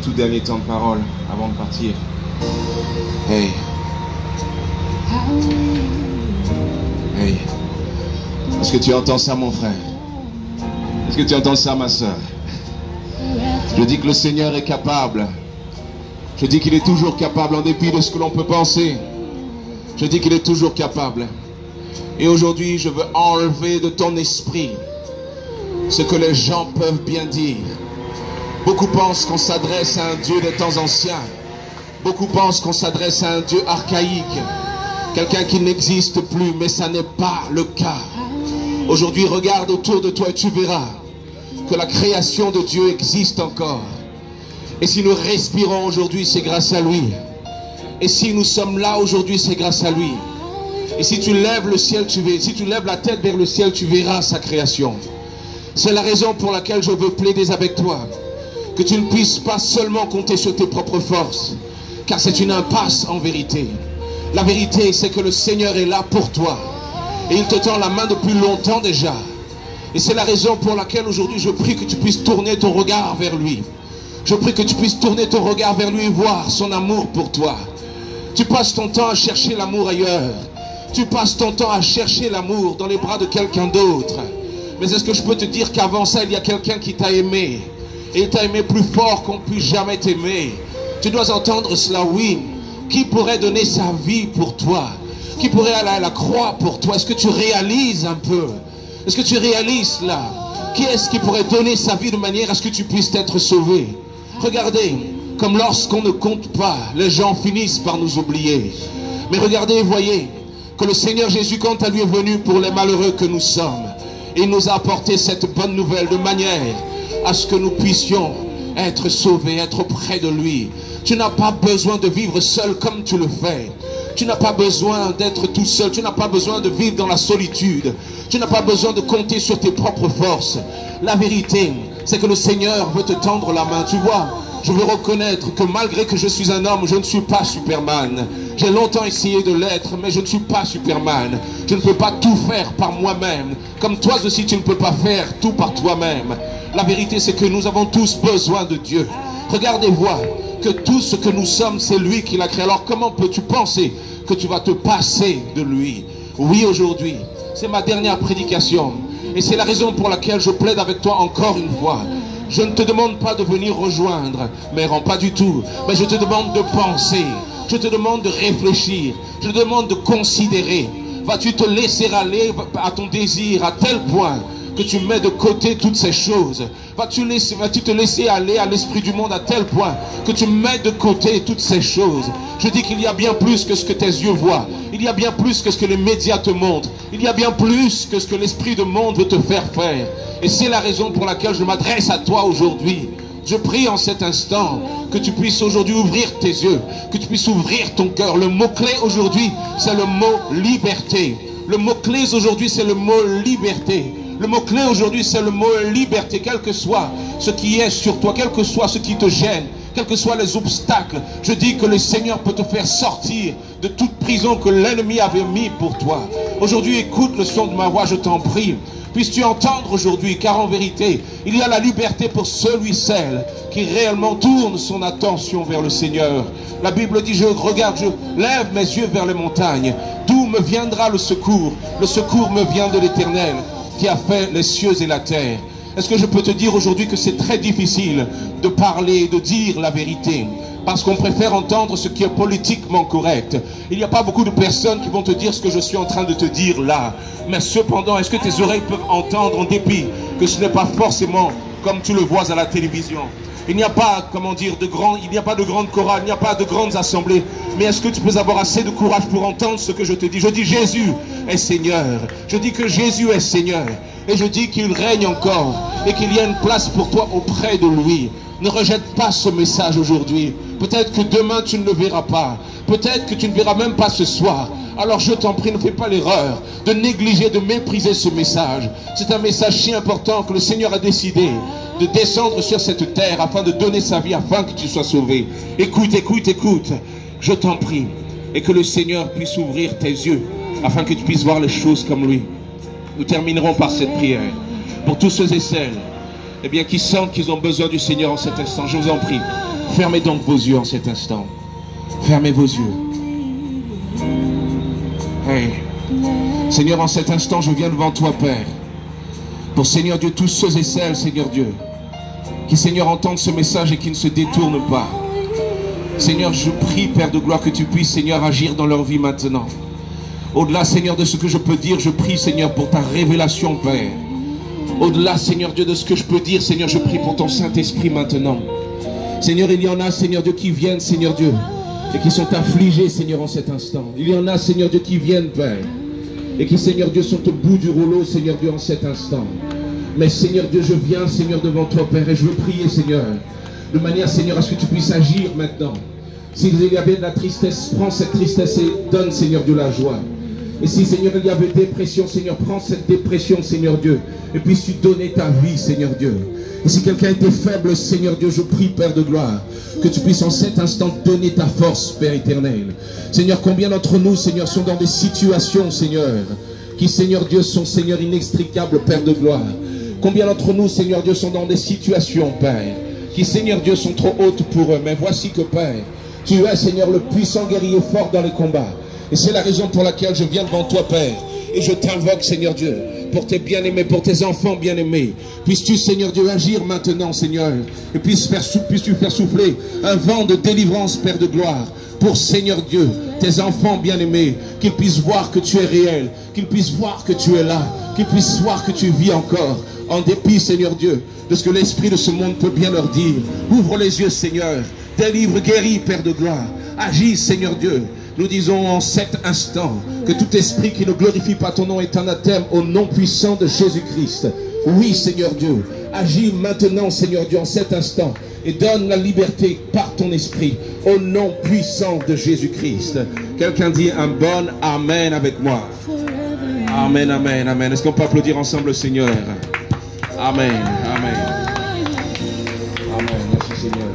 tout dernier temps de parole avant de partir. Hey. Hey. Est-ce que tu entends ça, mon frère? Est-ce que tu entends ça, ma soeur? Je dis que le Seigneur est capable. Je dis qu'il est toujours capable en dépit de ce que l'on peut penser. Je dis qu'il est toujours capable. Et aujourd'hui, je veux enlever de ton esprit ce que les gens peuvent bien dire. Beaucoup pensent qu'on s'adresse à un Dieu des temps anciens. Beaucoup pensent qu'on s'adresse à un Dieu archaïque. Quelqu'un qui n'existe plus, mais ça n'est pas le cas. Aujourd'hui, regarde autour de toi et tu verras que la création de Dieu existe encore. Et si nous respirons aujourd'hui, c'est grâce à lui. Et si nous sommes là aujourd'hui, c'est grâce à lui. Et si tu lèves le ciel, si tu lèves la tête vers le ciel, tu verras sa création. C'est la raison pour laquelle je veux plaider avec toi. Que tu ne puisses pas seulement compter sur tes propres forces. Car c'est une impasse en vérité. La vérité, c'est que le Seigneur est là pour toi. Et il te tend la main depuis longtemps déjà. Et c'est la raison pour laquelle aujourd'hui je prie que tu puisses tourner ton regard vers lui. Je prie que tu puisses tourner ton regard vers lui et voir son amour pour toi. Tu passes ton temps à chercher l'amour ailleurs. Tu passes ton temps à chercher l'amour dans les bras de quelqu'un d'autre. Mais est-ce que je peux te dire qu'avant ça, il y a quelqu'un qui t'a aimé. Et il t'a aimé plus fort qu'on puisse jamais t'aimer. Tu dois entendre cela, oui. Qui pourrait donner sa vie pour toi? Qui pourrait aller à la croix pour toi? Est-ce que tu réalises un peu? Est-ce que tu réalises là? Qui est-ce qui pourrait donner sa vie de manière à ce que tu puisses être sauvé? Regardez, comme lorsqu'on ne compte pas, les gens finissent par nous oublier. Mais regardez et voyez que le Seigneur Jésus, quant à lui, est venu pour les malheureux que nous sommes. Et il nous a apporté cette bonne nouvelle de manière à ce que nous puissions être sauvés, être près de lui. Tu n'as pas besoin de vivre seul comme tu le fais. Tu n'as pas besoin d'être tout seul. Tu n'as pas besoin de vivre dans la solitude. Tu n'as pas besoin de compter sur tes propres forces. La vérité, c'est que le Seigneur veut te tendre la main. Tu vois, je veux reconnaître que malgré que je suis un homme, je ne suis pas Superman. J'ai longtemps essayé de l'être, mais je ne suis pas Superman. Je ne peux pas tout faire par moi-même. Comme toi aussi, tu ne peux pas faire tout par toi-même. La vérité, c'est que nous avons tous besoin de Dieu. Regardez, vois que tout ce que nous sommes, c'est lui qui l'a créé. Alors comment peux-tu penser que tu vas te passer de lui? Oui, aujourd'hui, c'est ma dernière prédication. Et c'est la raison pour laquelle je plaide avec toi encore une fois. Je ne te demande pas de venir rejoindre, mais pas du tout. Mais je te demande de penser. Je te demande de réfléchir. Je te demande de considérer. Vas-tu te laisser aller à ton désir à tel point que tu mets de côté toutes ces choses? Vas-tu te laisser aller à l'esprit du monde à tel point que tu mets de côté toutes ces choses? Je dis qu'il y a bien plus que ce que tes yeux voient. Il y a bien plus que ce que les médias te montrent. Il y a bien plus que ce que l'esprit du monde veut te faire faire. Et c'est la raison pour laquelle je m'adresse à toi aujourd'hui. Je prie en cet instant que tu puisses aujourd'hui ouvrir tes yeux, que tu puisses ouvrir ton cœur. Le mot-clé aujourd'hui, c'est le mot liberté. Le mot-clé aujourd'hui, c'est le mot liberté. Le mot-clé aujourd'hui, c'est le mot liberté. Quel que soit ce qui est sur toi, quel que soit ce qui te gêne, quels que soient les obstacles, je dis que le Seigneur peut te faire sortir de toute prison que l'ennemi avait mis pour toi. Aujourd'hui, écoute le son de ma voix, je t'en prie. Puisses-tu entendre aujourd'hui, car en vérité, il y a la liberté pour celui, celle qui réellement tourne son attention vers le Seigneur. La Bible dit, je regarde, je lève mes yeux vers les montagnes. D'où me viendra le secours? Le secours me vient de l'Éternel, qui a fait les cieux et la terre. Est-ce que je peux te dire aujourd'hui que c'est très difficile de parler, de dire la vérité? Parce qu'on préfère entendre ce qui est politiquement correct. Il n'y a pas beaucoup de personnes qui vont te dire ce que je suis en train de te dire là. Mais cependant, est-ce que tes oreilles peuvent entendre en dépit que ce n'est pas forcément comme tu le vois à la télévision? Il n'y a pas, comment dire, il n'y a pas de grande chorale, il n'y a pas de grandes assemblées. Mais est-ce que tu peux avoir assez de courage pour entendre ce que je te dis? Je dis Jésus est Seigneur. Je dis que Jésus est Seigneur. Et je dis qu'il règne encore. Et qu'il y a une place pour toi auprès de lui. Ne rejette pas ce message aujourd'hui. Peut-être que demain tu ne le verras pas. Peut-être que tu ne verras même pas ce soir. Alors je t'en prie, ne fais pas l'erreur de négliger, de mépriser ce message. C'est un message si important que le Seigneur a décidé de descendre sur cette terre afin de donner sa vie, afin que tu sois sauvé. Écoute, écoute, écoute. Je t'en prie. Et que le Seigneur puisse ouvrir tes yeux afin que tu puisses voir les choses comme lui. Nous terminerons par cette prière. Pour tous ceux et celles qui sentent qu'ils ont besoin du Seigneur en cet instant, je vous en prie. Fermez donc vos yeux en cet instant. Fermez vos yeux. Hey. Seigneur, en cet instant, je viens devant toi, Père. Pour, Seigneur Dieu, tous ceux et celles, Seigneur Dieu, qui, Seigneur, entendent ce message et qui ne se détournent pas. Seigneur, je prie, Père de gloire, que tu puisses, Seigneur, agir dans leur vie maintenant. Au-delà, Seigneur, de ce que je peux dire, je prie, Seigneur, pour ta révélation, Père. Au-delà, Seigneur Dieu, de ce que je peux dire, Seigneur, je prie pour ton Saint-Esprit maintenant. Seigneur, il y en a, Seigneur Dieu, qui viennent, Seigneur Dieu, et qui sont affligés, Seigneur, en cet instant. Il y en a, Seigneur Dieu, qui viennent, Père, et qui, Seigneur Dieu, sont au bout du rouleau, Seigneur Dieu, en cet instant. Mais, Seigneur Dieu, je viens, Seigneur, devant toi, Père, et je veux prier, Seigneur, de manière, Seigneur, à ce que tu puisses agir maintenant. S'il y avait de la tristesse, prends cette tristesse et donne, Seigneur Dieu, la joie. Et si, Seigneur, il y avait dépression, Seigneur, prends cette dépression, Seigneur Dieu, et puisses-tu donner ta vie, Seigneur Dieu. Et si quelqu'un était faible, Seigneur Dieu, je prie, Père de gloire, que tu puisses en cet instant donner ta force, Père éternel. Seigneur, combien d'entre nous, Seigneur, sont dans des situations, Seigneur, qui, Seigneur Dieu, sont, Seigneur, inextricables, Père de gloire. Combien d'entre nous, Seigneur Dieu, sont dans des situations, Père, qui, Seigneur Dieu, sont trop hautes pour eux. Mais voici que, Père, tu es, Seigneur, le puissant guerrier fort dans les combats. Et c'est la raison pour laquelle je viens devant toi, Père. Et je t'invoque, Seigneur Dieu, pour tes bien-aimés, pour tes enfants bien-aimés. Puisses-tu, Seigneur Dieu, agir maintenant, Seigneur. Et puisses-tu faire souffler un vent de délivrance, Père de gloire. Pour, Seigneur Dieu, tes enfants bien-aimés. Qu'ils puissent voir que tu es réel. Qu'ils puissent voir que tu es là. Qu'ils puissent voir que tu vis encore. En dépit, Seigneur Dieu, de ce que l'esprit de ce monde peut bien leur dire. Ouvre les yeux, Seigneur. Délivre, guéris, Père de gloire. Agis, Seigneur Dieu. Nous disons en cet instant que tout esprit qui ne glorifie pas ton nom est anathème au nom puissant de Jésus-Christ. Oui, Seigneur Dieu, agis maintenant, Seigneur Dieu, en cet instant et donne la liberté par ton esprit au nom puissant de Jésus-Christ. Quelqu'un dit un bon Amen avec moi. Amen, Amen, Amen. Est-ce qu'on peut applaudir ensemble le Seigneur? Amen, Amen. Amen, merci Seigneur.